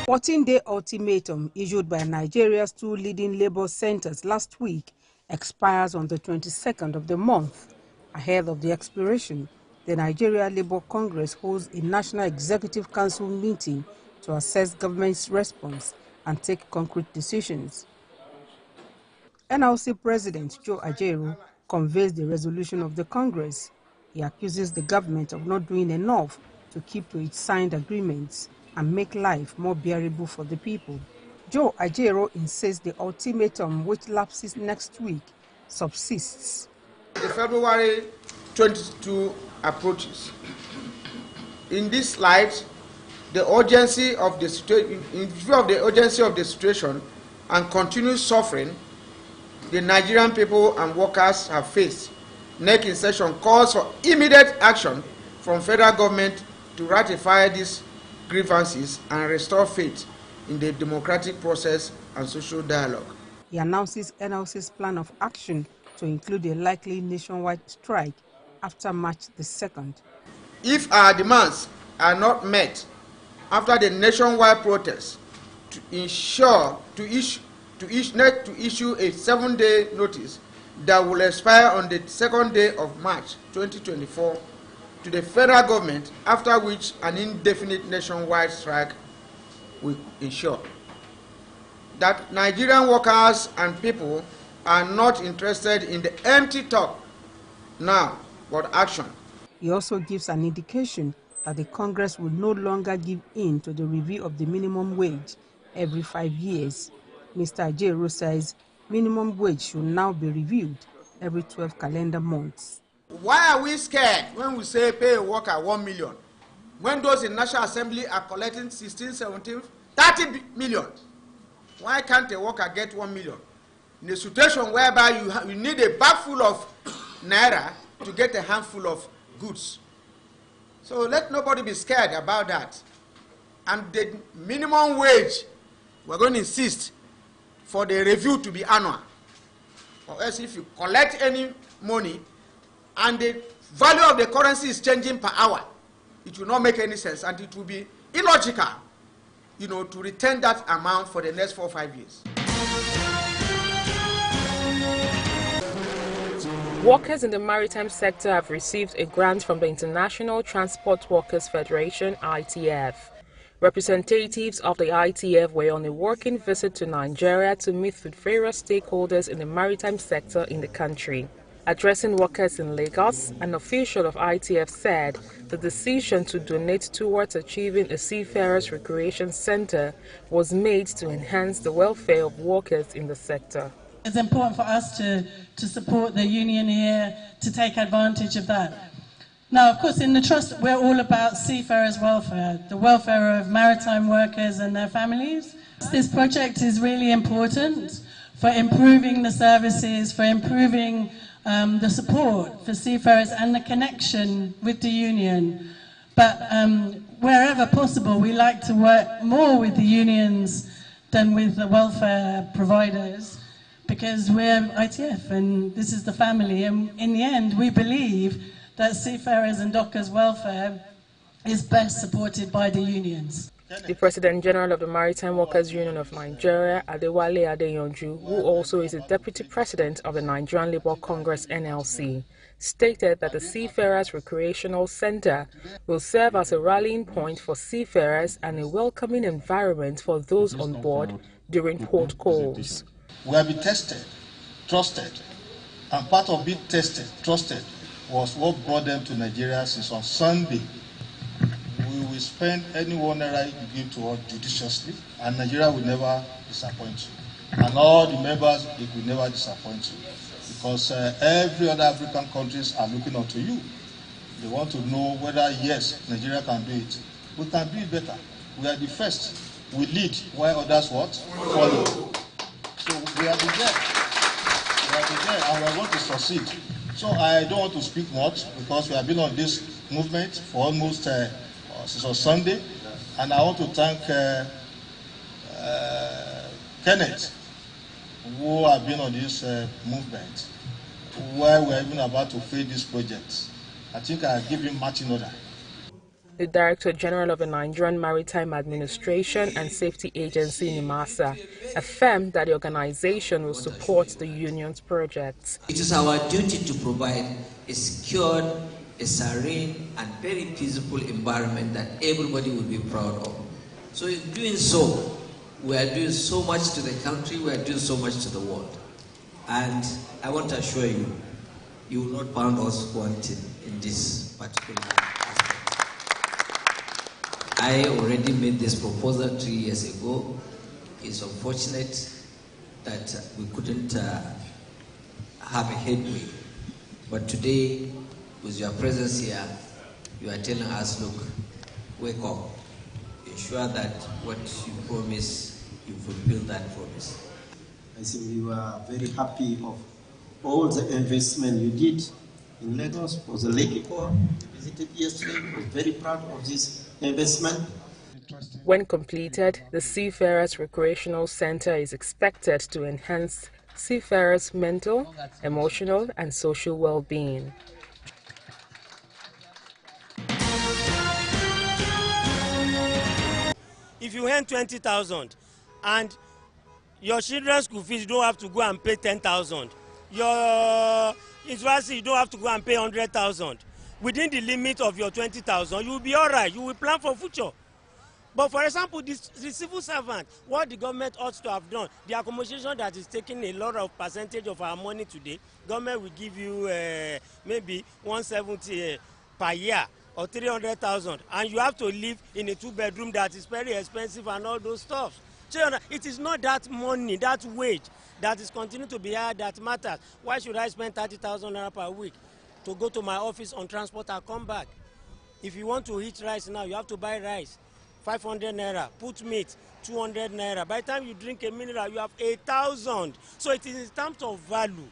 14-day ultimatum issued by Nigeria's two leading labor centers last week expires on the 22nd of the month. Ahead of the expiration, the Nigeria Labour Congress holds a National Executive Council meeting to assess government's response and take concrete decisions. NLC President Joe Ajaero conveys the resolution of the Congress. He accuses the government of not doing enough to keep to its signed agreements and make life more bearable for the people. Joe Ajaero insists the ultimatum, which lapses next week, subsists. The February 22 approaches. In this light, the urgency of the situation and continued suffering the Nigerian people and workers have faced, NEC in session calls for immediate action from federal government to ratify these grievances and restore faith in the democratic process and social dialogue. He announces NLC's plan of action to include a likely nationwide strike after March the 2nd. If our demands are not met after the nationwide protest, to issue a 7-day notice that will expire on the 2nd day of March 2024 to the federal government, after which an indefinite nationwide strike will ensure that Nigerian workers and people are not interested in the empty talk now, but action. He also gives an indication that the Congress will no longer give in to the review of the minimum wage every 5 years. Mr. Ajaero says minimum wage should now be reviewed every 12 calendar months. Why are we scared when we say pay a worker 1 million, when those in National Assembly are collecting 16, 17, 30 million? Why can't a worker get 1 million? In a situation whereby you need a bag full of naira to get a handful of goods. So let nobody be scared about that. And the minimum wage, we're going to insist for the review to be annual. Or else if you collect any money and the value of the currency is changing per hour, it will not make any sense, and it will be illogical, to return that amount for the next 4 or 5 years. Workers in the maritime sector have received a grant from the International Transport Workers Federation, ITF. Representatives of the ITF were on a working visit to Nigeria to meet with various stakeholders in the maritime sector in the country. Addressing workers in Lagos, an official of ITF said the decision to donate towards achieving a seafarers recreation center was made to enhance the welfare of workers in the sector. It's important for us to support the union here, to take advantage of that. Now, of course, in the Trust, we're all about seafarers' welfare, the welfare of maritime workers and their families. This project is really important for improving the services, for improving the support for seafarers and the connection with the union. But wherever possible, we like to work more with the unions than with the welfare providers, because we're ITF and this is the family. And in the end, we believe that seafarers and dockers' welfare is best supported by the unions. The President General of the Maritime Workers Union of Nigeria, Adewale Adeyanju, who also is the Deputy President of the Nigerian Labour Congress (NLC), stated that the Seafarers Recreational Center will serve as a rallying point for seafarers and a welcoming environment for those on board during port calls. We have been tested, trusted, and part of being tested, trusted, was what brought them to Nigeria since on Sunday. We will spend any one naira you give to us judiciously, and Nigeria will never disappoint you. And all the members, it will never disappoint you. Because every other African countries are looking up to you. They want to know whether, yes, Nigeria can do it. We can do it better. We are the first. We lead, while others what? Follow. So we are there. We are there, and we are going to succeed. So I don't want to speak much because we have been on this movement for almost since on Sunday, and I want to thank Kenneth, who have been on this movement while we are even about to fail this project. I think I give him marching order. The Director General of the Nigerian Maritime Administration and Safety Agency, NIMASA, affirmed that the organization will support the union's projects. It is our duty to provide a secured, a serene, and very peaceful environment that everybody will be proud of. So in doing so, we are doing so much to the country, we are doing so much to the world. And I want to assure you, you will not find us wanting in this particular aspect. I already made this proposal 3 years ago. It's unfortunate that we couldn't have a headway. But today, with your presence here, you are telling us, look, wake up. Ensure that what you promise, you fulfill that promise. I think we were very happy of all the investment you did in Lagos for the Lake Eco. We visited yesterday. We were very proud of this investment. When completed, the Seafarers Recreational Center is expected to enhance seafarers' mental, emotional, and social well-being. If you earn 20,000 and your children's school fees, you don't have to go and pay 10,000. Your insurance, you don't have to go and pay 100,000. Within the limit of your 20,000, you will be all right. You will plan for future. But for example, the civil servant, what the government ought to have done, the accommodation that is taking a lot of percentage of our money today, government will give you maybe 170 per year or 300,000, and you have to live in a 2-bedroom that is very expensive and all those stuff. So it is not that money, that wage that is continuing to be higher that matters. Why should I spend 30,000 naira per week to go to my office on transport and come back? If you want to eat rice now, you have to buy rice. 500 naira, put meat, 200 naira. By the time you drink a mineral, you have 8,000. So it is in terms of value.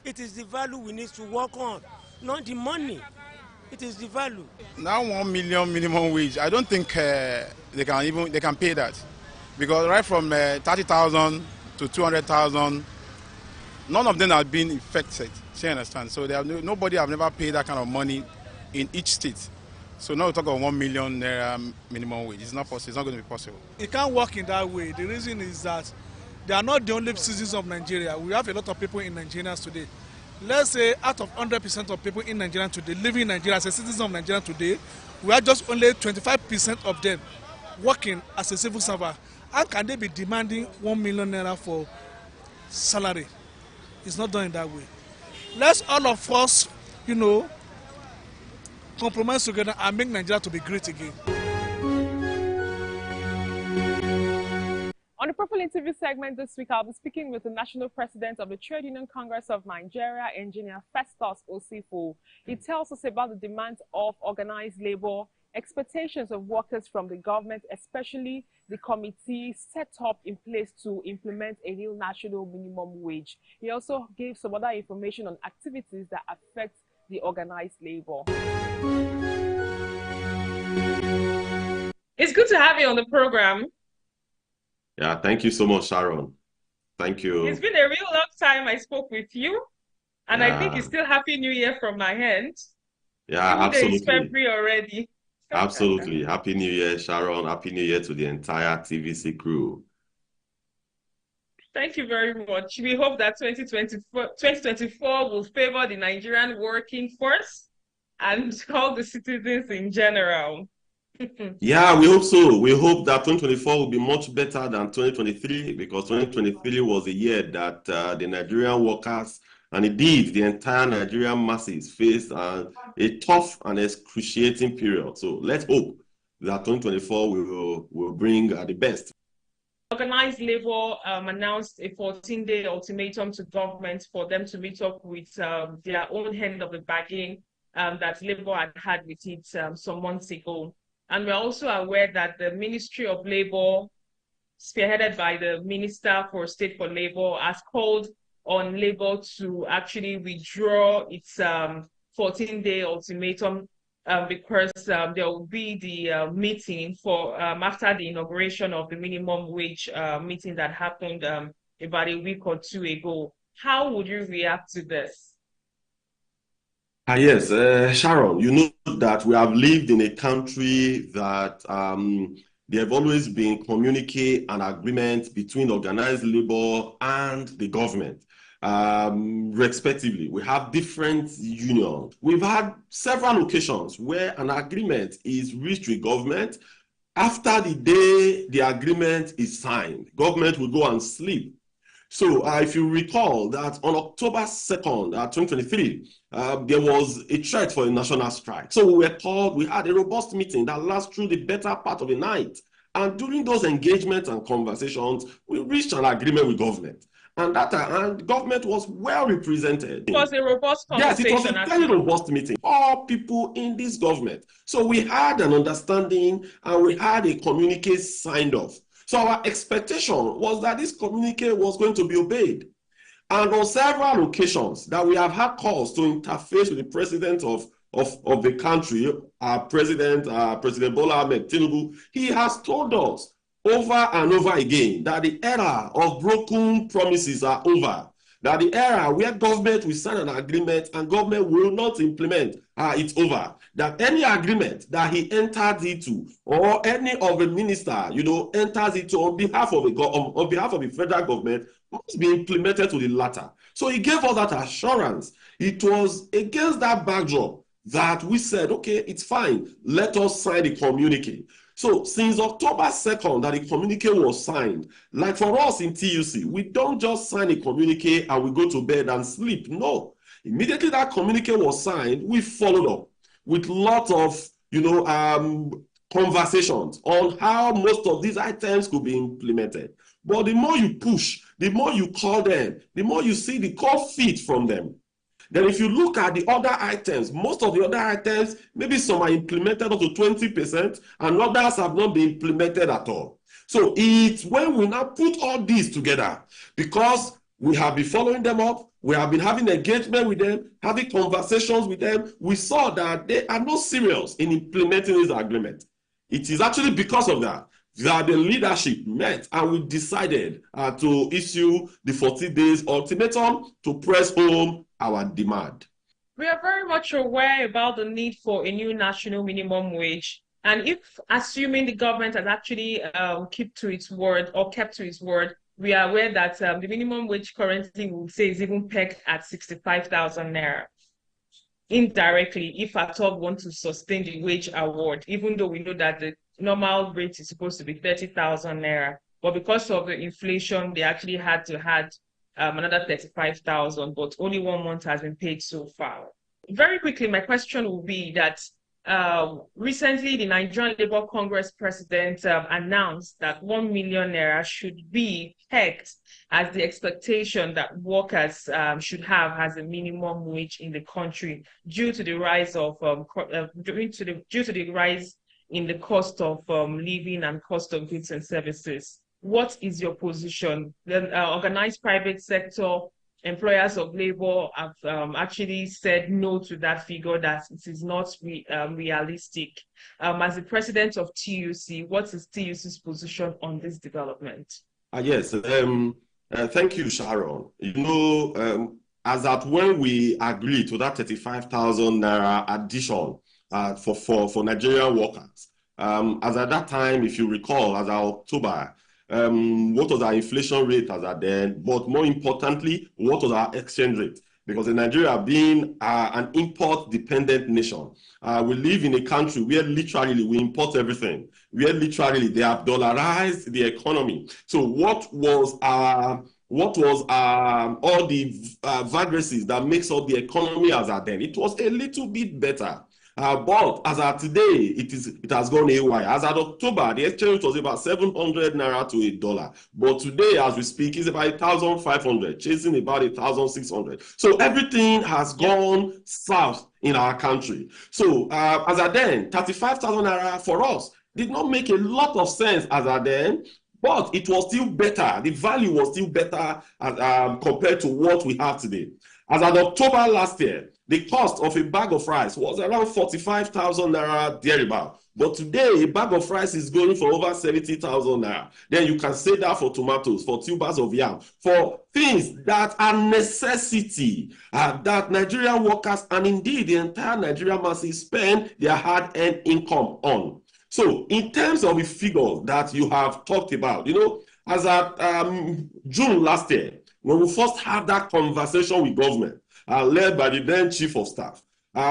It is the value we need to work on, not the money. It is the value. Now 1 million minimum wage, I don't think they can pay that, because right from 30,000 to 200,000, none of them have been affected. You understand? So nobody have never paid that kind of money in each state. So now we talk about 1 million naira minimum wage. It's not possible. It's not going to be possible. It can't work in that way. The reason is that they are not the only citizens of Nigeria. We have a lot of people in Nigeria today. Let's say out of 100% of people in Nigeria today, living in Nigeria as a citizen of Nigeria today, we are just only 25% of them working as a civil servant. How can they be demanding 1 million naira for salary? It's not done in that way. Let's all of us, compromise together and make Nigeria to be great again. On the Profile Interview segment this week, I'll be speaking with the National President of the Trade Union Congress of Nigeria, Engineer Festus Osifo. He tells us about the demands of organized labor, expectations of workers from the government, especially the committee set up in place to implement a new national minimum wage. He also gave some other information on activities that affect the organized labor. It's good to have you on the program. Yeah, thank you so much, Sharon. Thank you. It's been a real long time I spoke with you, and I think it's still Happy New Year from my hand. Yeah, absolutely. It's February already. Absolutely. Happy New Year, Sharon. Happy New Year to the entire TVC crew. Thank you very much. We hope that 2024 will favor the Nigerian working force and all the citizens in general. Yeah, we hope so. We hope that 2024 will be much better than 2023, because 2023 was a year that the Nigerian workers and indeed the entire Nigerian masses faced a tough and excruciating period. So let's hope that 2024 will bring the best. Organized labor announced a 14-day ultimatum to government for them to meet up with their own end of the bargain that labor had with it some months ago. And we're also aware that the Ministry of Labor, spearheaded by the Minister for State for Labor, has called on Labor to actually withdraw its 14-day ultimatum because there will be the meeting for after the inauguration of the minimum wage meeting that happened about a week or two ago. How would you react to this? Yes, Sharon, you know that we have lived in a country that there have always been communique and agreement between organized labor and the government, respectively. We have different unions. We've had several occasions where an agreement is reached with government. After the day the agreement is signed, government will go and sleep. So if you recall that on October 2nd, 2023, there was a threat for a national strike. So we were called, we had a robust meeting that lasted through the better part of the night. And during those engagements and conversations, we reached an agreement with government. And and government was well represented. It was a robust conversation. Yes, it was a very robust meeting. All people in this government. So we had an understanding and we had a communique signed off. So our expectation was that this communique was going to be obeyed. And on several occasions that we have had calls to interface with the president of the country, our President Bola Ahmed Tinubu, he has told us over and over again that the era of broken promises are over. That the era where government will sign an agreement and government will not implement, it's over. That any agreement that he enters into or any of the minister, enters into on behalf of the federal government must be implemented to the latter. So he gave us that assurance. It was against that backdrop that we said, okay, it's fine. Let us sign the communique. So since October 2nd that the communique was signed, like for us in TUC, we don't just sign a communique and we go to bed and sleep. No. Immediately that communique was signed, we followed up with lots of, conversations on how most of these items could be implemented. But the more you push, the more you call them, the more you see the cold feet from them. Then if you look at the other items, most of the other items, maybe some are implemented up to 20% and others have not been implemented at all. So it's when we now put all these together, because we have been following them up, we have been having engagement with them, having conversations with them, we saw that they are not serious in implementing this agreement. It is actually because of that the leadership met and we decided to issue the 40 days ultimatum to press home our demand. We are very much aware about the need for a new national minimum wage. And if, assuming the government has actually kept to its word, we are aware that the minimum wage currently, we would say, is even pegged at 65,000 naira. Indirectly, if at all want to sustain the wage award, even though we know that the normal rate is supposed to be 30,000 naira, but because of the inflation, they actually had to add another 35,000, but only 1 month has been paid so far. Very quickly, my question will be that recently the Nigerian Labour Congress president announced that 1 million naira should be pegged as the expectation that workers should have as a minimum wage in the country due to the rise of due to the rise in the cost of living and cost of goods and services. What is your position? The organized private sector employers of labor have actually said no to that figure, that it is not realistic. As the president of TUC, what is TUC's position on this development? Yes, thank you, Sharon. As at when we agreed to that 35,000 naira addition for Nigerian workers, as at that time, if you recall, as of October, what was our inflation rate as at then, but more importantly, what was our exchange rate? Because in Nigeria, being an import-dependent nation, we live in a country where literally we import everything, where literally they have dollarized the economy. So what was all the vagaries that makes up the economy as at then? It was a little bit better. But as of today, it has gone haywire. As of October, the exchange rate was about 700 naira to $1. But today, as we speak, it's about 1,500, chasing about 1,600. So everything has gone south in our country. So as of then, 35,000 naira for us did not make a lot of sense as of then. But it was still better. The value was still better compared to what we have today. As of October last year, the cost of a bag of rice was around 45,000 naira thereabout. But today, a bag of rice is going for over 70,000 naira. Then you can say that for tomatoes, for tubers of yam, for things that are necessity, that Nigerian workers and indeed the entire Nigerian masses spend their hard-earned income on. So in terms of the figures that you have talked about, as at June last year, when we first had that conversation with government, led by the then chief of staff,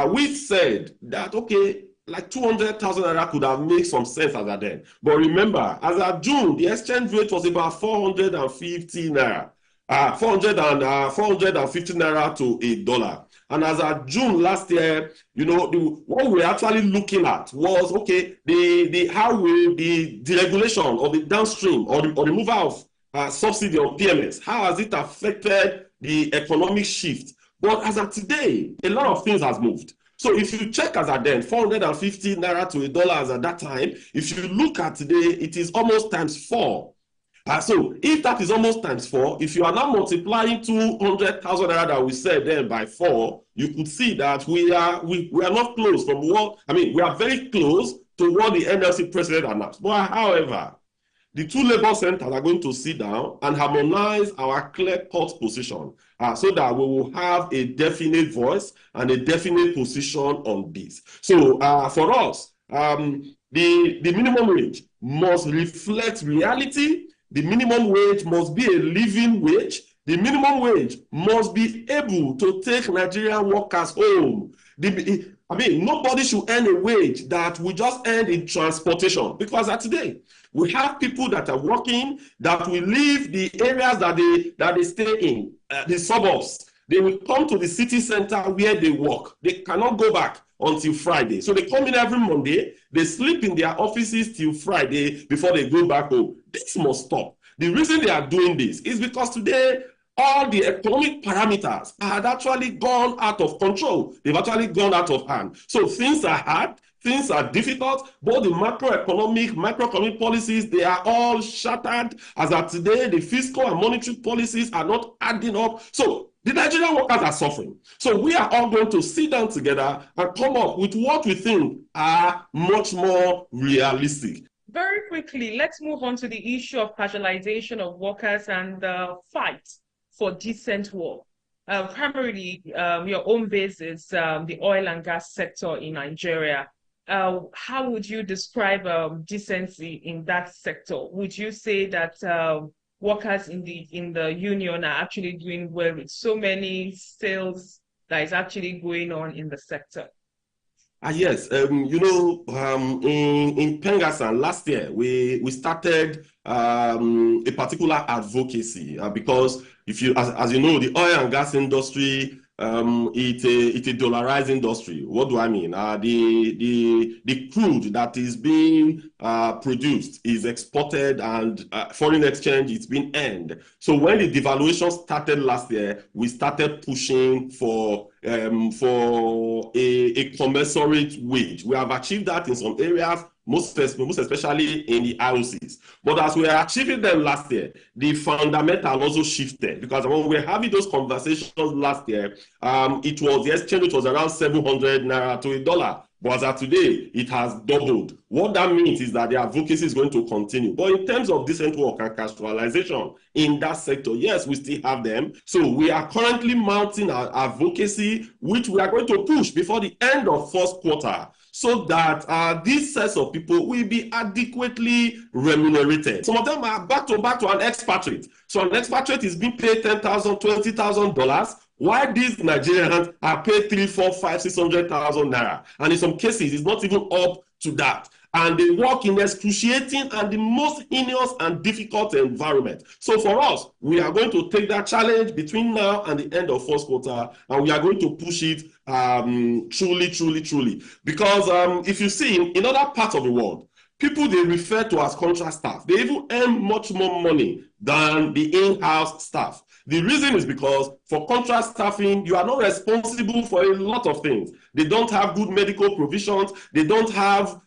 we said that, okay, like 200,000 naira could have made some sense as at then. But remember, as at June, the exchange rate was about 450 naira, 450 naira to $1. And as at June last year, what we're actually looking at was, okay, how will the deregulation of the downstream or the removal of subsidy on PMS, how has it affected the economic shift? But as of today, a lot of things has moved. So if you check as at then, 450 naira to $1 as at that time, if you look at today, it is almost times 4. So if that is almost times 4, if you are now multiplying 200,000 naira that we said then by 4, you could see that we are not close from what, we are very close to what the NLC president announced. But however, the two labor centers are going to sit down and harmonize our clear-cut position so that we will have a definite voice and a definite position on this. So for us, the minimum wage must reflect reality. The minimum wage must be a living wage. The minimum wage must be able to take Nigerian workers home. Nobody should earn a wage that we just earn in transportation, because today we have people that are working that will leave the areas that they stay in, the suburbs. They will come to the city center where they work. They cannot go back until Friday. So they come in every Monday, they sleep in their offices till Friday before they go back home. This must stop. The reason they are doing this is because today all the economic parameters had actually gone out of control. They've actually gone out of hand. So things are hard, things are difficult. Both the microeconomic policies, they are all shattered. As of today, the fiscal and monetary policies are not adding up. So the Nigerian workers are suffering. So we are all going to sit down together and come up with what we think are much more realistic. Very quickly, let's move on to the issue of casualization of workers and the fight for decent work. Primarily, your own base is the oil and gas sector in Nigeria. How would you describe decency in that sector? Would you say that workers in the union are actually doing well with so many sales that is actually going on in the sector? Yes, in Pengasan last year, we started a particular advocacy because if you, as you know, the oil and gas industry, it's a dollarized industry. What do I mean? The crude that is being produced is exported and foreign exchange is being earned. So when the devaluation started last year, we started pushing for a commensurate wage. We have achieved that in some areas, most especially in the IOCs. But as we were achieving them last year, the fundamental also shifted, because when we were having those conversations last year, the exchange rate was around 700 naira to $1. But as of today, it has doubled. What that means is that the advocacy is going to continue. But in terms of decent work and casualization in that sector, yes, we still have them. So we are currently mounting our advocacy, which we are going to push before the end of first quarter, so that these sets of people will be adequately remunerated. Some of them are back to an expatriate. So an expatriate is being paid $10,000, $20,000. Why these Nigerians are paid 300,000, 400,000, 500,000, 600,000 naira, and in some cases it's not even up to that, and they work in excruciating and the most heinous and difficult environment. So for us, we are going to take that challenge between now and the end of first quarter, and we are going to push it truly, because if you see in other parts of the world, people they refer to as contract staff, they even earn much more money than the in-house staff. The reason is because for contract staffing, you are not responsible for a lot of things. They don't have good medical provisions. They don't have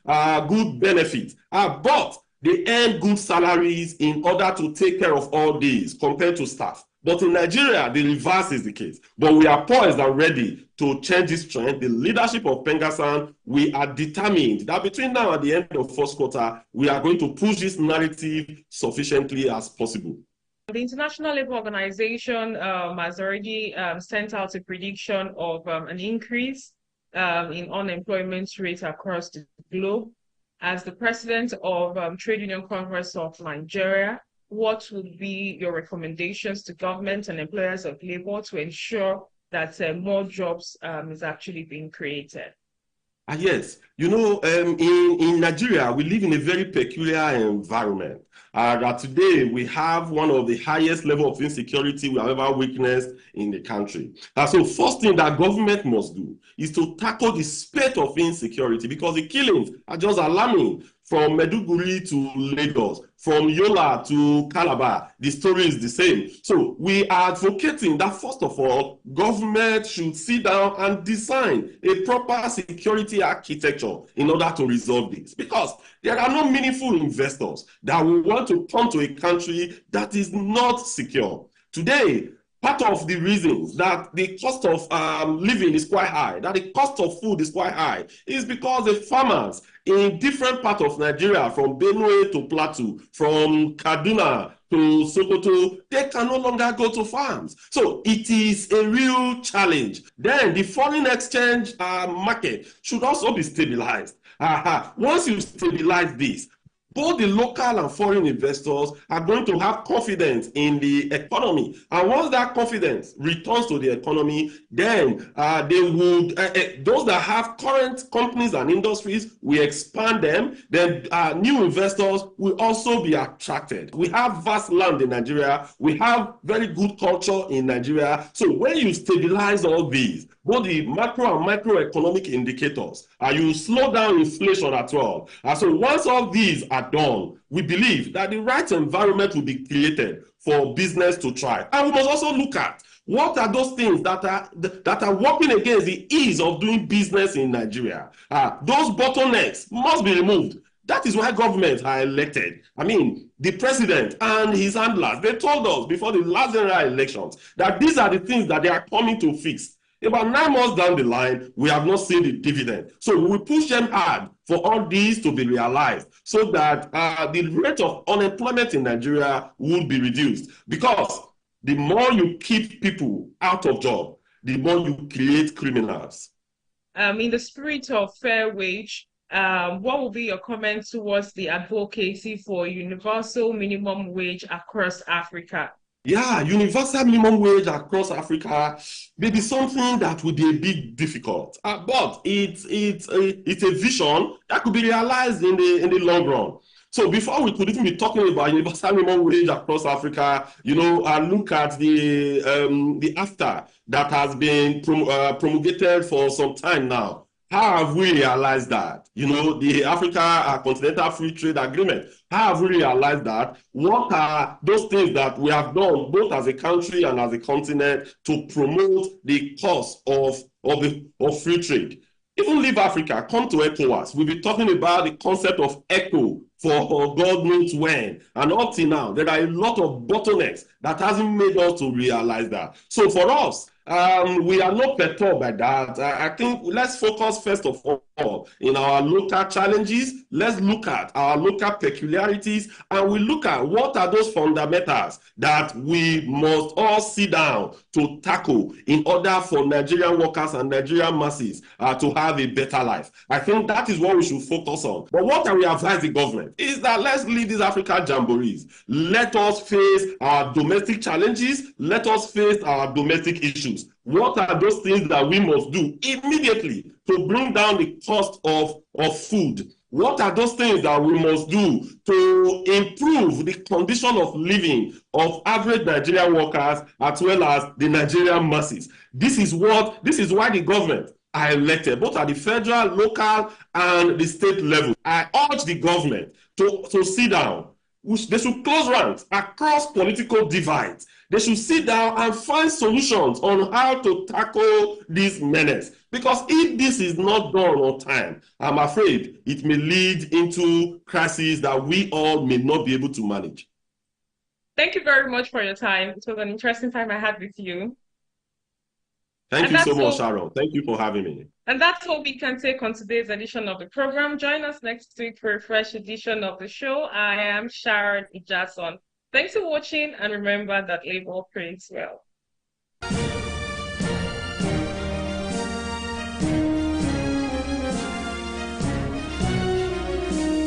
good benefits. But they earn good salaries in order to take care of all these compared to staff. But in Nigeria, the reverse is the case. But we are poised and ready to change this trend. The leadership of Pengasan, we are determined that between now and the end of first quarter, we are going to push this narrative sufficiently as possible. The International Labour Organization has already sent out a prediction of an increase in unemployment rate across the globe. As the president of Trade Union Congress of Nigeria, what would be your recommendations to government and employers of labor to ensure that more jobs is actually being created? Yes, in Nigeria, we live in a very peculiar environment. That today we have one of the highest level of insecurity we have ever witnessed in the country. So first thing that government must do is to tackle the spate of insecurity, because the killings are just alarming. From Maiduguri to Lagos, from Yola to Calabar, the story is the same. So we are advocating that, first of all, government should sit down and design a proper security architecture in order to resolve this. Because there are no meaningful investors that will want to come to a country that is not secure. Today, part of the reasons that the cost of living is quite high, that the cost of food is quite high, is because the farmers in different parts of Nigeria, from Benue to Plateau, from Kaduna to Sokoto, they can no longer go to farms. So it is a real challenge. Then the foreign exchange market should also be stabilized. Once you stabilize this, both the local and foreign investors are going to have confidence in the economy. And once that confidence returns to the economy, then they would, those that have current companies and industries, we expand them. Then new investors will also be attracted. We have vast land in Nigeria. We have very good culture in Nigeria. So when you stabilize all these, both the macro and microeconomic indicators, you slow down inflation as well. So once all these are done, we believe that the right environment will be created for business to thrive. And we must also look at what are those things that are working against the ease of doing business in Nigeria. Those bottlenecks must be removed. That is why governments are elected. I mean, the president and his handlers, they told us before the last general elections that these are the things that they are coming to fix. About 9 months down the line, we have not seen the dividend. So we will push them hard for all these to be realized so that the rate of unemployment in Nigeria will be reduced. Because the more you keep people out of job, the more you create criminals. In the spirit of fair wage, what will be your comments towards the advocacy for universal minimum wage across Africa? Yeah, universal minimum wage across Africa may be something that would be a bit difficult, but it's a vision that could be realized in the long run. So before we could even be talking about universal minimum wage across Africa, look at the AFTA that has been promulgated for some time now. How have we realized that? The Africa Continental Free Trade Agreement. How have we realized that? What are those things that we have done, both as a country and as a continent, to promote the cause of free trade? Even leave Africa, come to ECOWAS. We'll be talking about the concept of ECO for God knows when. And up till now, there are a lot of bottlenecks that hasn't made us to realize that. So for us, we are not perturbed by that. I think let's focus first of all in our local challenges. Let's look at our local peculiarities, and we look at what are those fundamentals that we must all sit down to tackle in order for Nigerian workers and Nigerian masses to have a better life. I think that is what we should focus on. But what we advise the government is that let's leave these African jamborees. Let us face our domestic challenges. Let us face our domestic issues. What are those things that we must do immediately to bring down the cost of food? What are those things that we must do to improve the condition of living of average Nigerian workers as well as the Nigerian masses? This is why the government are elected, both at the federal, local, and the state level. I urge the government to sit down. They should close ranks across political divides. They should sit down and find solutions on how to tackle this menace. Because if this is not done on time, I'm afraid it may lead into crises that we all may not be able to manage. Thank you very much for your time. It was an interesting time I had with you. Thank you so much, Sharon. Thank you for having me. And that's all we can take on today's edition of the program. Join us next week for a fresh edition of the show. I am Sharon Ijason. Thanks for watching, and remember that labor pays well.